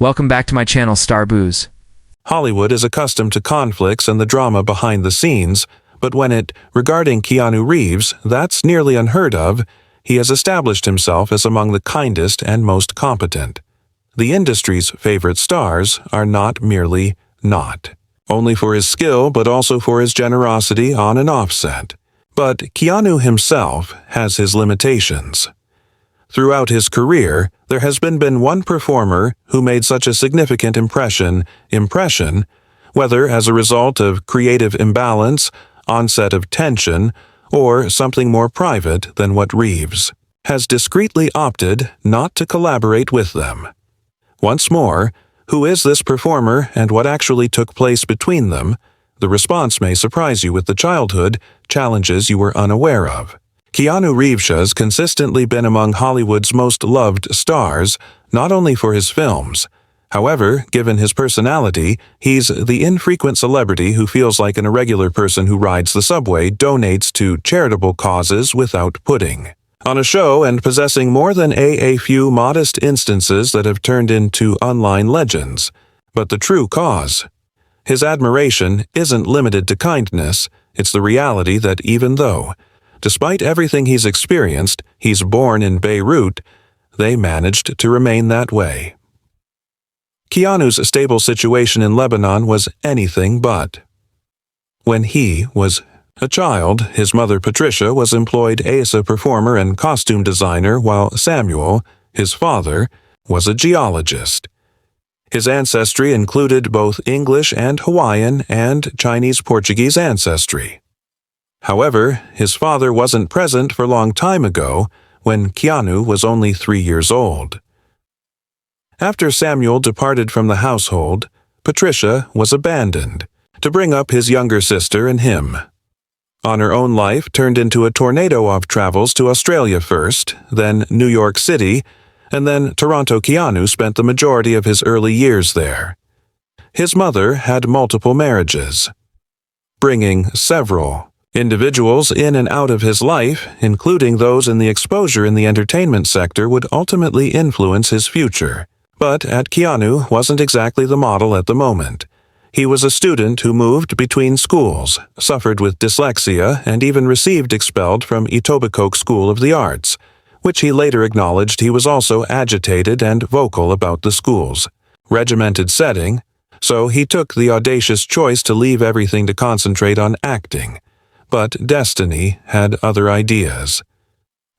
Welcome back to my channel, Star Booze. Hollywood is accustomed to conflicts and the drama behind the scenes, but regarding Keanu Reeves, that's nearly unheard of. He has established himself as among the kindest and most competent. The industry's favorite stars are not merely not only for his skill, but also for his generosity on and off set. But Keanu himself has his limitations. Throughout his career, there has been one performer who made such a significant impression, whether as a result of creative imbalance, onset of tension, or something more private than what Reeves has discreetly opted not to collaborate with them. Once more, who is this performer and what actually took place between them? The response may surprise you with the childhood challenges you were unaware of. Keanu Reeves has consistently been among Hollywood's most loved stars, not only for his films. However, given his personality, he's the infrequent celebrity who feels like an irregular person who rides the subway, donates to charitable causes without pudding on a show, and possessing more than a few modest instances that have turned into online legends. But the true cause? His admiration isn't limited to kindness. It's the reality that even though, despite everything he's experienced, he's born in Beirut, they managed to remain that way. Keanu's stable situation in Lebanon was anything but. When he was a child, his mother Patricia was employed as a performer and costume designer, while Samuel, his father, was a geologist. His ancestry included both English and Hawaiian and Chinese-Portuguese ancestry. However, his father wasn't present for a long time ago, when Keanu was only 3 years old. After Samuel departed from the household, Patricia was abandoned to bring up his younger sister and him. On her own life turned into a tornado of travels to Australia first, then New York City, and then Toronto. Keanu spent the majority of his early years there. His mother had multiple marriages, bringing several individuals in and out of his life, including those in the exposure in the entertainment sector, would ultimately influence his future. But Keanu wasn't exactly the model at the moment. He was a student who moved between schools, suffered with dyslexia, and even received expelled from Etobicoke School of the Arts, which he later acknowledged he was also agitated and vocal about the school's regimented setting, so he took the audacious choice to leave everything to concentrate on acting. But destiny had other ideas.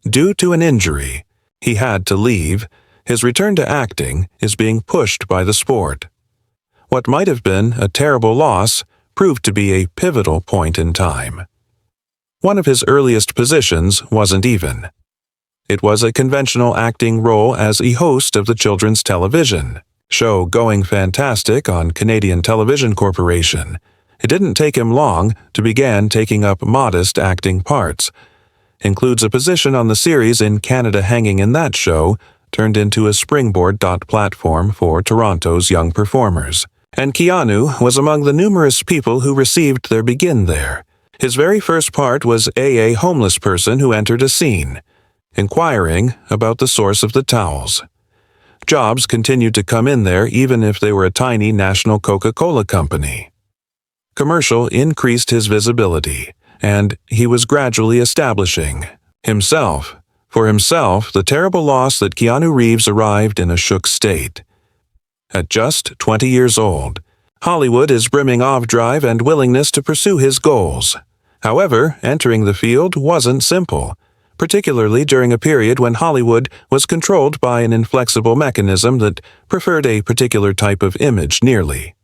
Due to an injury, he had to leave. His return to acting is being pushed by the sport. What might have been a terrible loss proved to be a pivotal point in time. One of his earliest positions wasn't even. It was a conventional acting role as a host of the children's television show Going Fantastic on Canadian Television Corporation. It didn't take him long to begin taking up modest acting parts. Includes a position on the series in Canada. Hanging in that show turned into a springboard platform for Toronto's young performers. And Keanu was among the numerous people who received their begin there. His very first part was a homeless person who entered a scene, inquiring about the source of the towels. Jobs continued to come in there even if they were a tiny national Coca-Cola company. Commercial increased his visibility, and he was gradually establishing himself. For himself, the terrible loss that Keanu Reeves arrived in a shook state. At just 20 years old, Hollywood is brimming of drive and willingness to pursue his goals. However, entering the field wasn't simple, particularly during a period when Hollywood was controlled by an inflexible mechanism that preferred a particular type of image nearly.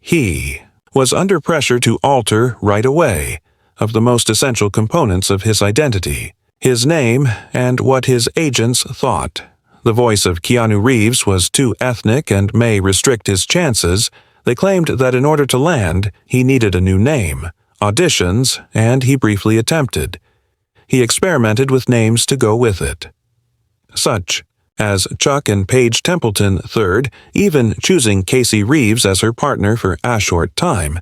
He was under pressure to alter right away of the most essential components of his identity, his name, and what his agents thought. The voice of Keanu Reeves was too ethnic and may restrict his chances. They claimed that in order to land, he needed a new name, auditions, and he briefly attempted. He experimented with names to go with it, such as Chuck and Paige Templeton III, even choosing Casey Reeves as her partner for a short time,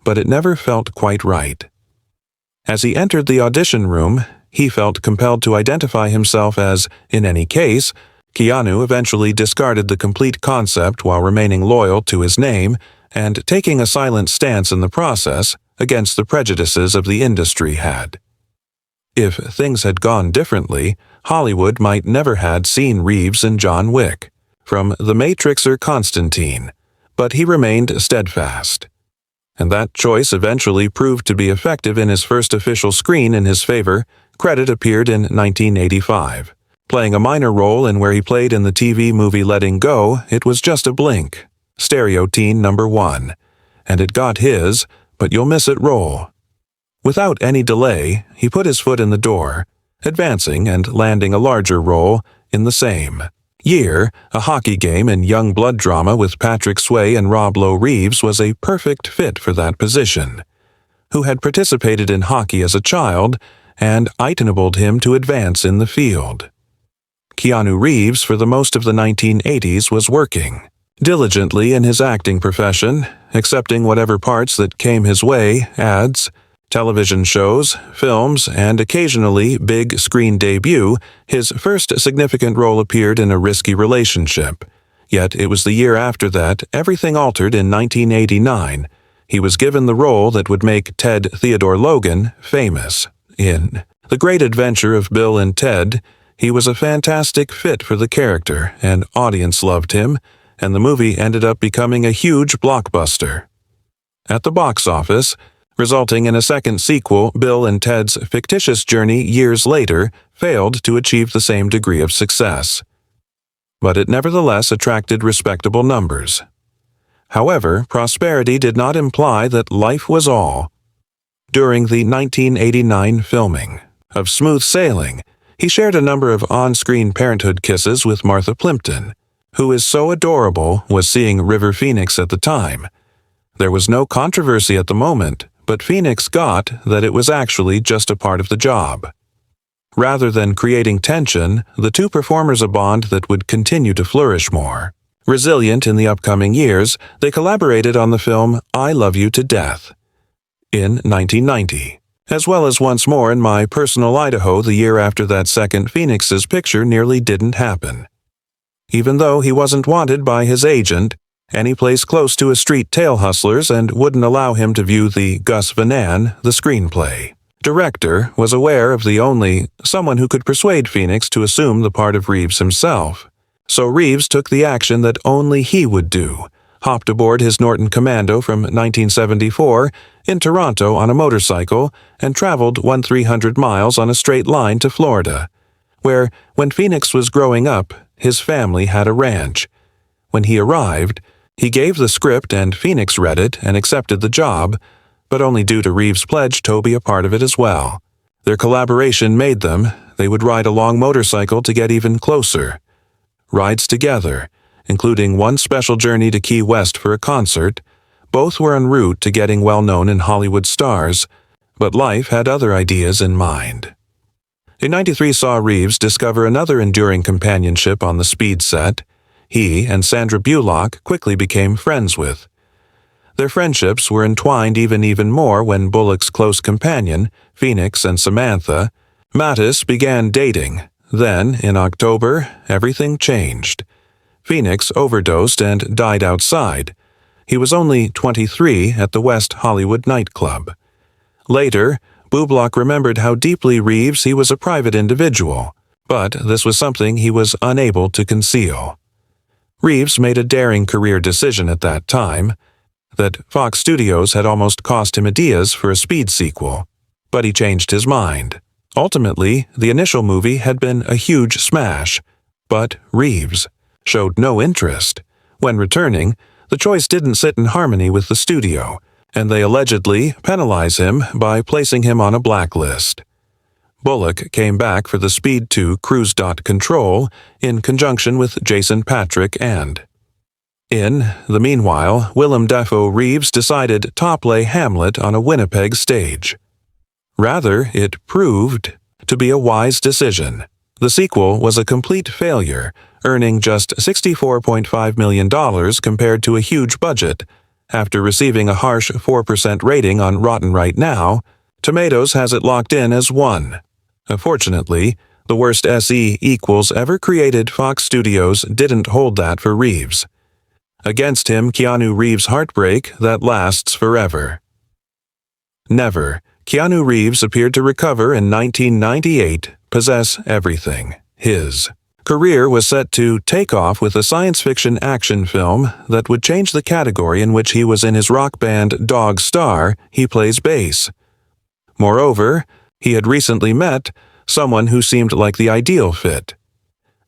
but it never felt quite right. As he entered the audition room, he felt compelled to identify himself as, in any case, Keanu eventually discarded the complete concept while remaining loyal to his name and taking a silent stance in the process against the prejudices of the industry had. If things had gone differently, Hollywood might never had seen Reeves in John Wick, from The Matrixer Constantine, but he remained steadfast. And that choice eventually proved to be effective in his first official screen in his favor. Credit appeared in 1985. Playing a minor role in where he played in the TV movie Letting Go, it was just a blink. Stereo teen number 1. And it got his, but you'll miss it role. Without any delay, he put his foot in the door, advancing and landing a larger role in the same year. A hockey game and young blood drama with Patrick Swayze and Rob Lowe Reeves was a perfect fit for that position, who had participated in hockey as a child and enabled him to advance in the field. Keanu Reeves, for the most of the 1980s, was working diligently in his acting profession, accepting whatever parts that came his way, ads, television shows, films, and occasionally big screen debut. His first significant role appeared in a risky relationship. Yet it was the year after that everything altered. In 1989, he was given the role that would make Ted Theodore Logan famous. In The Great Adventure of Bill and Ted, he was a fantastic fit for the character, and audience loved him, and the movie ended up becoming a huge blockbuster. At the box office, resulting in a second sequel, Bill and Ted's fictitious journey years later failed to achieve the same degree of success. But it nevertheless attracted respectable numbers. However, prosperity did not imply that life was all. During the 1989 filming of Smooth Sailing, he shared a number of on-screen parenthood kisses with Martha Plimpton, who is so adorable, was seeing River Phoenix at the time. There was no controversy at the moment, but Phoenix got that it was actually just a part of the job. Rather than creating tension, the two performers a bond that would continue to flourish more. Resilient in the upcoming years, they collaborated on the film I Love You to Death in 1990. As well as once more in My Personal Idaho the year after that second. Phoenix's picture nearly didn't happen. Even though he wasn't wanted by his agent, any place close to a street tail hustlers and wouldn't allow him to view the Gus Van Sant, the screenplay. Director was aware of the only someone who could persuade Phoenix to assume the part of Reeves himself. So Reeves took the action that only he would do, hopped aboard his Norton Commando from 1974 in Toronto on a motorcycle and traveled 1,300 miles on a straight line to Florida, where, when Phoenix was growing up, his family had a ranch. When he arrived, he gave the script and Phoenix read it and accepted the job, but only due to Reeves' pledge to be a part of it as well. Their collaboration made them. They would ride a long motorcycle to get even closer. Rides together, including one special journey to Key West for a concert. Both were en route to getting well-known in Hollywood stars, but life had other ideas in mind. In '93 saw Reeves discover another enduring companionship on the speed set. He and Sandra Bullock quickly became friends with. Their friendships were entwined even more when Bullock's close companion, Phoenix and Samantha, Mattis, began dating. Then, in October, everything changed. Phoenix overdosed and died outside. He was only 23 at the West Hollywood nightclub. Later, Bullock remembered how deeply Reeves he was a private individual, but this was something he was unable to conceal. Reeves made a daring career decision at that time, that Fox Studios had almost cost him ideas for a Speed sequel, but he changed his mind. Ultimately, the initial movie had been a huge smash, but Reeves showed no interest. When returning, the choice didn't sit in harmony with the studio, and they allegedly penalize him by placing him on a blacklist. Bullock came back for the Speed 2 Cruise Control in conjunction with Jason Patric and. In the meanwhile, Willem Dafoe Reeves decided to play Hamlet on a Winnipeg stage. Rather, it proved to be a wise decision. The sequel was a complete failure, earning just $64.5 million compared to a huge budget. After receiving a harsh 4% rating on Rotten Right Now, Tomatoes has it locked in as 1. Unfortunately, The worst SE equals ever created, Fox Studios didn't hold that for Reeves. Against him, Keanu Reeves' heartbreak that lasts forever. Never. Keanu Reeves appeared to recover in 1998, possess everything. His career was set to take off with a science fiction action film that would change the category in which he was in. His rock band Dog Star, he plays bass. Moreover, he had recently met someone who seemed like the ideal fit.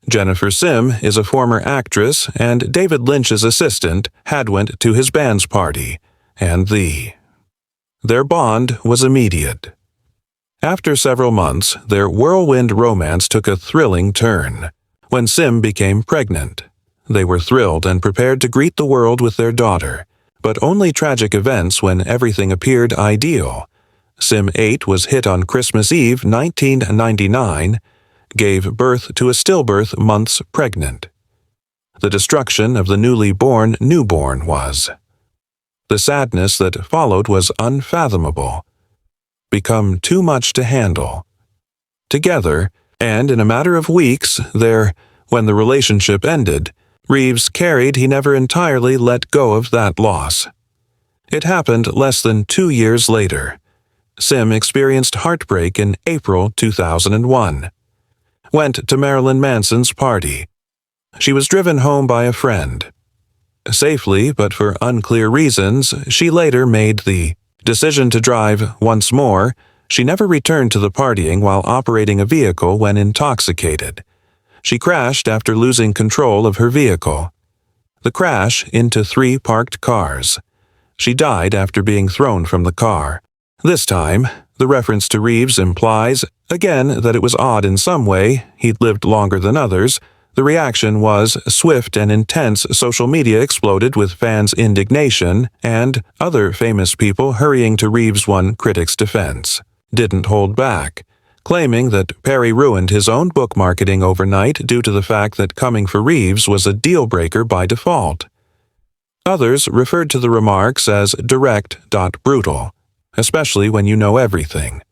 Jennifer Sim is a former actress, and David Lynch's assistant had went to his band's party, and their bond was immediate. After several months, their whirlwind romance took a thrilling turn. When Sim became pregnant, they were thrilled and prepared to greet the world with their daughter, but only tragic events when everything appeared ideal. Sim 8 was hit on Christmas Eve 1999, gave birth to a stillbirth months pregnant. The destruction of the newly born newborn was. The sadness that followed was unfathomable. Become too much to handle. Together, and in a matter of weeks, when the relationship ended, Reeves carried he never entirely let go of that loss. It happened less than 2 years later. Sim experienced heartbreak in April 2001. Went to Marilyn Manson's party. She was driven home by a friend. Safely, but for unclear reasons, she later made the decision to drive once more. She never returned to the partying while operating a vehicle when intoxicated. She crashed after losing control of her vehicle. The crash into 3 parked cars. She died after being thrown from the car. This time, the reference to Reeves implies, again, that it was odd in some way. He'd lived longer than others. The reaction was swift and intense. Social media exploded with fans' indignation, and other famous people hurrying to Reeves' one critic's defense. Didn't hold back, claiming that Perry ruined his own book marketing overnight due to the fact that coming for Reeves was a deal-breaker by default. Others referred to the remarks as direct-brutal, especially when you know everything.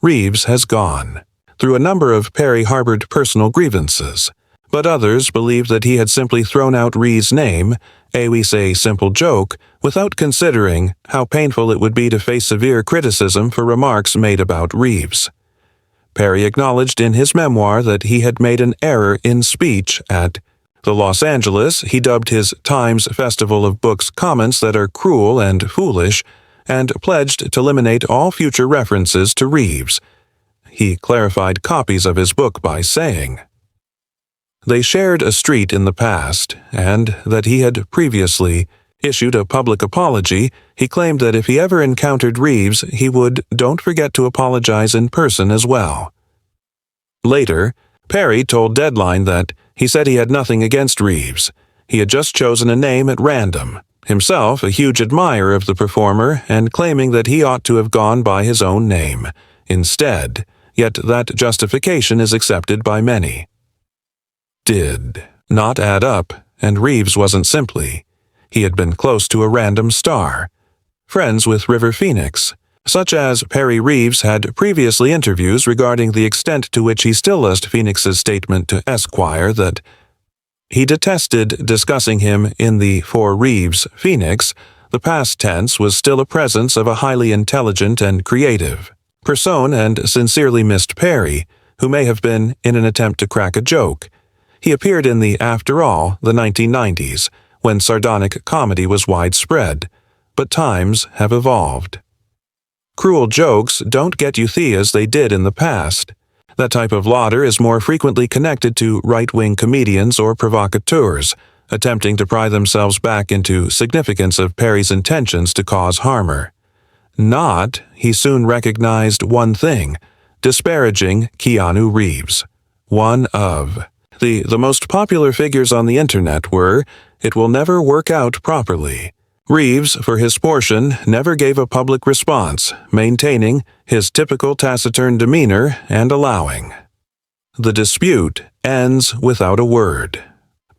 Reeves has gone. Through a number of Perry-harbored personal grievances, but others believe that he had simply thrown out Reeves' name, we say simple joke, without considering how painful it would be to face severe criticism for remarks made about Reeves. Perry acknowledged in his memoir that he had made an error in speech at the Los Angeles. He dubbed his Times Festival of Books comments that are cruel and foolish, and pledged to eliminate all future references to Reeves. He clarified copies of his book by saying, they shared a street in the past, and that he had previously issued a public apology. He claimed that if he ever encountered Reeves, he would don't forget to apologize in person as well. Later, Perry told Deadline that he said he had nothing against Reeves. He had just chosen a name at random, himself a huge admirer of the performer and claiming that he ought to have gone by his own name instead, yet that justification is accepted by many. Did not add up, and Reeves wasn't simply. He had been close to a random star, friends with River Phoenix, such as Perry Reeves had previously interviews regarding the extent to which he still listened to Phoenix's statement to Esquire that he detested discussing him in the for Reeves Phoenix. The past tense was still a presence of a highly intelligent and creative person, and sincerely missed Perry, who may have been in an attempt to crack a joke. He appeared in the After All, the 1990s, when sardonic comedy was widespread, but times have evolved. Cruel jokes don't get euthy as they did in the past. That type of laughter is more frequently connected to right-wing comedians or provocateurs, attempting to pry themselves back into significance of Perry's intentions to cause harm. He soon recognized one thing, disparaging Keanu Reeves. One of the most popular figures on the internet were, "It will never work out properly." Reeves, for his portion, never gave a public response, maintaining his typical taciturn demeanor and allowing. The dispute ends without a word.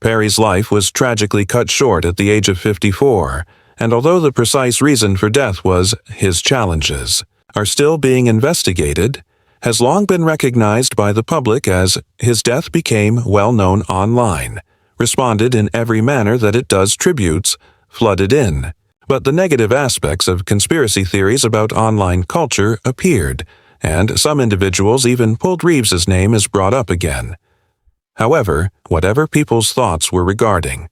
Perry's life was tragically cut short at the age of 54, and although the precise reason for death was his challenges are still being investigated, has long been recognized by the public as his death became well known online, responded in every manner that it does tributes, flooded in. But the negative aspects of conspiracy theories about online culture appeared, and some individuals even pulled Reeves's name as brought up again. However, whatever people's thoughts were regarding,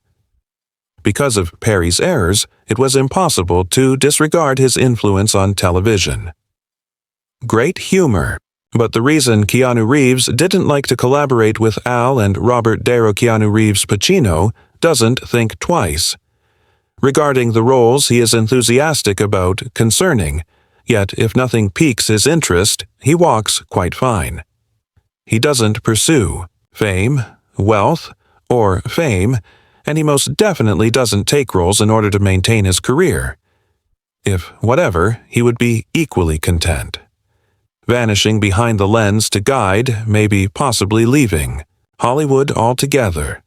because of Perry's errors, it was impossible to disregard his influence on television. Great humor. But the reason Keanu Reeves didn't like to collaborate with Al and Robert De Niro Keanu Reeves Pacino doesn't think twice. Regarding the roles he is enthusiastic about concerning, yet if nothing piques his interest, he walks quite fine. He doesn't pursue fame, wealth, or fame, and he most definitely doesn't take roles in order to maintain his career. If whatever, he would be equally content. Vanishing behind the lens to guide, maybe possibly leaving Hollywood altogether.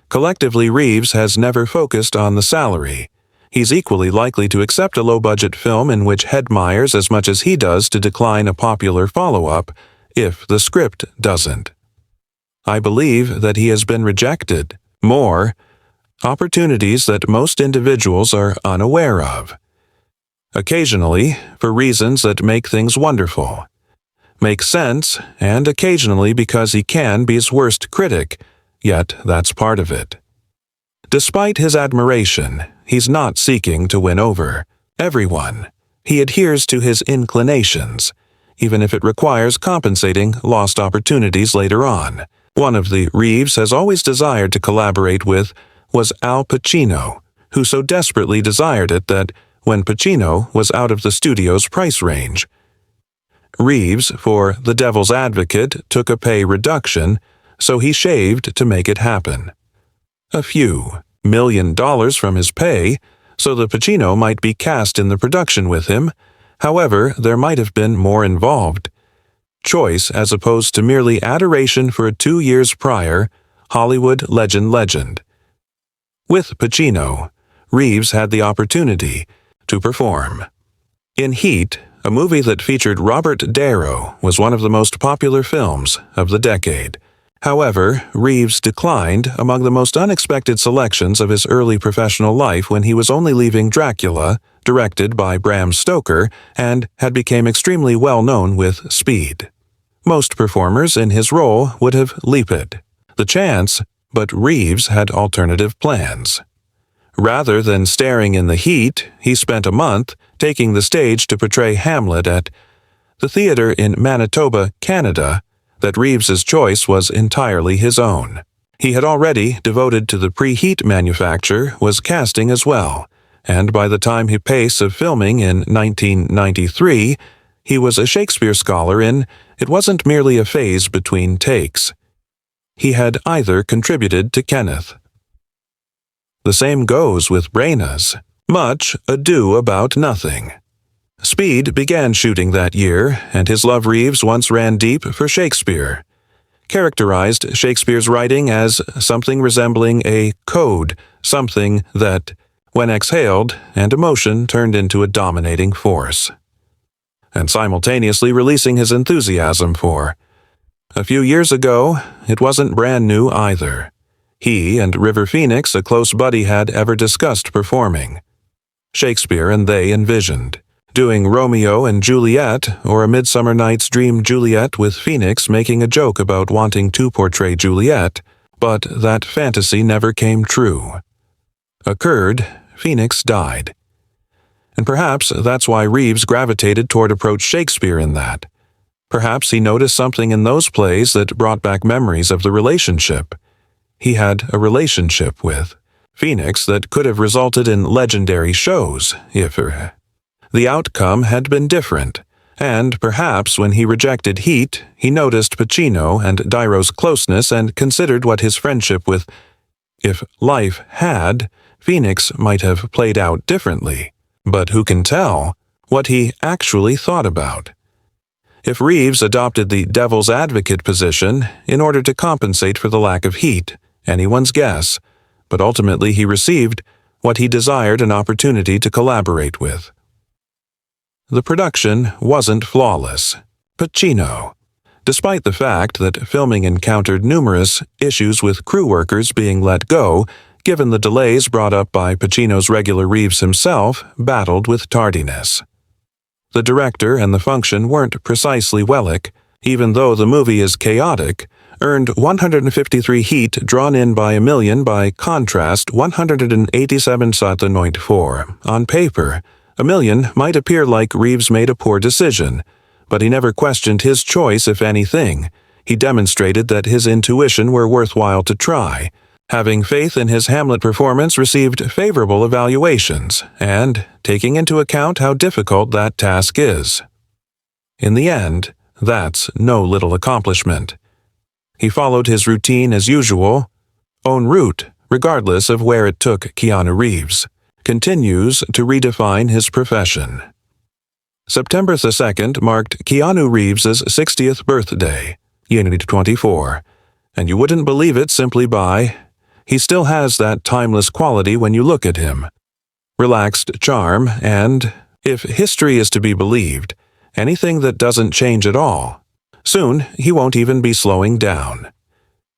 Collectively, Reeves has never focused on the salary. He's equally likely to accept a low-budget film in which he admires as much as he does to decline a popular follow-up if the script doesn't. I believe that he has been rejected. More, opportunities that most individuals are unaware of. Occasionally, for reasons that make things wonderful, make sense, and occasionally because he can be his worst critic, yet that's part of it. Despite his admiration, he's not seeking to win over everyone. He adheres to his inclinations, even if it requires compensating lost opportunities later on. One of the Reeves has always desired to collaborate with was Al Pacino, who so desperately desired it that when Pacino was out of the studio's price range, Reeves, for The Devil's Advocate, took a pay reduction, so he shaved to make it happen. A few $1 million from his pay, so that Pacino might be cast in the production with him. However, there might have been more involved. Choice as opposed to merely adoration for a 2 years prior Hollywood legend. With Pacino, Reeves had the opportunity to perform. In Heat, a movie that featured Robert De Niro, was one of the most popular films of the decade. However, Reeves declined among the most unexpected selections of his early professional life when he was only leaving Dracula, directed by Bram Stoker, and had become extremely well known with Speed. Most performers in his role would have leaped the chance, but Reeves had alternative plans. Rather than staring in the heat, he spent a month taking the stage to portray Hamlet at the theater in Manitoba, Canada. That Reeves's choice was entirely his own. He had already devoted to the pre-Heat manufacture, was casting as well, and by the time he pace of filming in 1993, he was a Shakespeare scholar in It Wasn't Merely a Phase Between Takes. He had either contributed to Kenneth. The same goes with Branagh's Much Ado About Nothing. Speed began shooting that year, and his love Reeves once ran deep for Shakespeare. Characterized Shakespeare's writing as something resembling a code, something that, when exhaled, and emotion turned into a dominating force. And simultaneously releasing his enthusiasm for. A few years ago, it wasn't brand new either. He and River Phoenix, a close buddy, had ever discussed performing. Shakespeare and they envisioned doing Romeo and Juliet, or A Midsummer Night's Dream Juliet with Phoenix making a joke about wanting to portray Juliet, but that fantasy never came true. Occurred, Phoenix died. And perhaps that's why Reeves gravitated toward approach Shakespeare in that. Perhaps he noticed something in those plays that brought back memories of the relationship. He had a relationship with Phoenix that could have resulted in legendary shows if the outcome had been different, and perhaps when he rejected Heat, he noticed Pacino and De Niro's closeness and considered what his friendship with, if life had, Phoenix might have played out differently. But who can tell what he actually thought about? If Reeves adopted the devil's advocate position in order to compensate for the lack of Heat, anyone's guess, but ultimately he received what he desired an opportunity to collaborate with. The production wasn't flawless. Pacino. Despite the fact that filming encountered numerous issues with crew workers being let go, given the delays brought up by Pacino's regular Reeves himself, battled with tardiness. The director and the function weren't precisely Wellick, even though the movie is chaotic, earned 153 heat drawn in by a million by contrast 187,4. On paper, a million might appear like Reeves made a poor decision, but he never questioned his choice if anything. He demonstrated that his intuition were worthwhile to try. Having faith in his Hamlet performance received favorable evaluations, and taking into account how difficult that task is. In the end, that's no little accomplishment. He followed his routine as usual, en route, regardless of where it took Keanu Reeves, continues to redefine his profession. September the 2nd marked Keanu Reeves' 60th birthday, Unity 24, and you wouldn't believe it simply by, he still has that timeless quality when you look at him. Relaxed charm and, if history is to be believed, anything that doesn't change at all. Soon, he won't even be slowing down.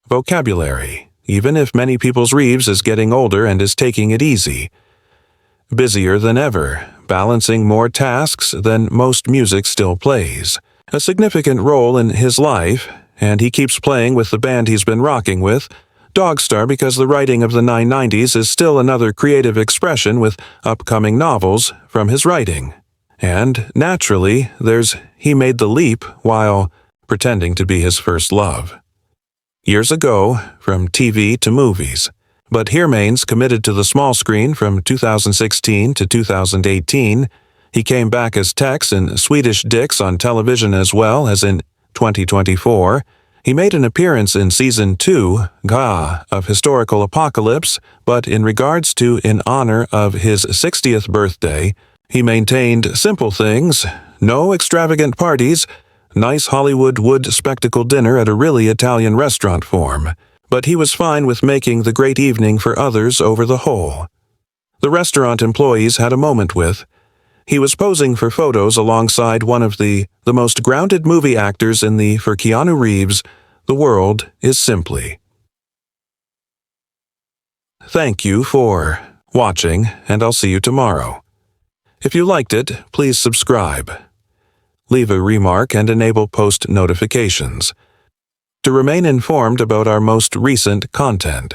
Vocabulary, even if many people's Reeves is getting older and is taking it easy. Busier than ever, balancing more tasks than most music still plays. A significant role in his life, and he keeps playing with the band he's been rocking with, Dogstar, because the writing of the 990s is still another creative expression with upcoming novels from his writing. And, naturally, there's He Made the Leap while pretending to be his first love. Years ago, from TV to movies, but here remains committed to the small screen from 2016 to 2018. He came back as Tex in Swedish Dicks on television as well as in 2024. He made an appearance in Season 2, of Historical Apocalypse, but in regards to in honor of his 60th birthday, he maintained simple things, no extravagant parties, nice Hollywood wood spectacle dinner at a really Italian restaurant form, but he was fine with making the great evening for others over the whole. The restaurant employees had a moment with. He was posing for photos alongside one of the most grounded movie actors in the, for Keanu Reeves, the world is simply. Thank you for watching, and I'll see you tomorrow. If you liked it, please subscribe. Leave a remark and enable post notifications to remain informed about our most recent content.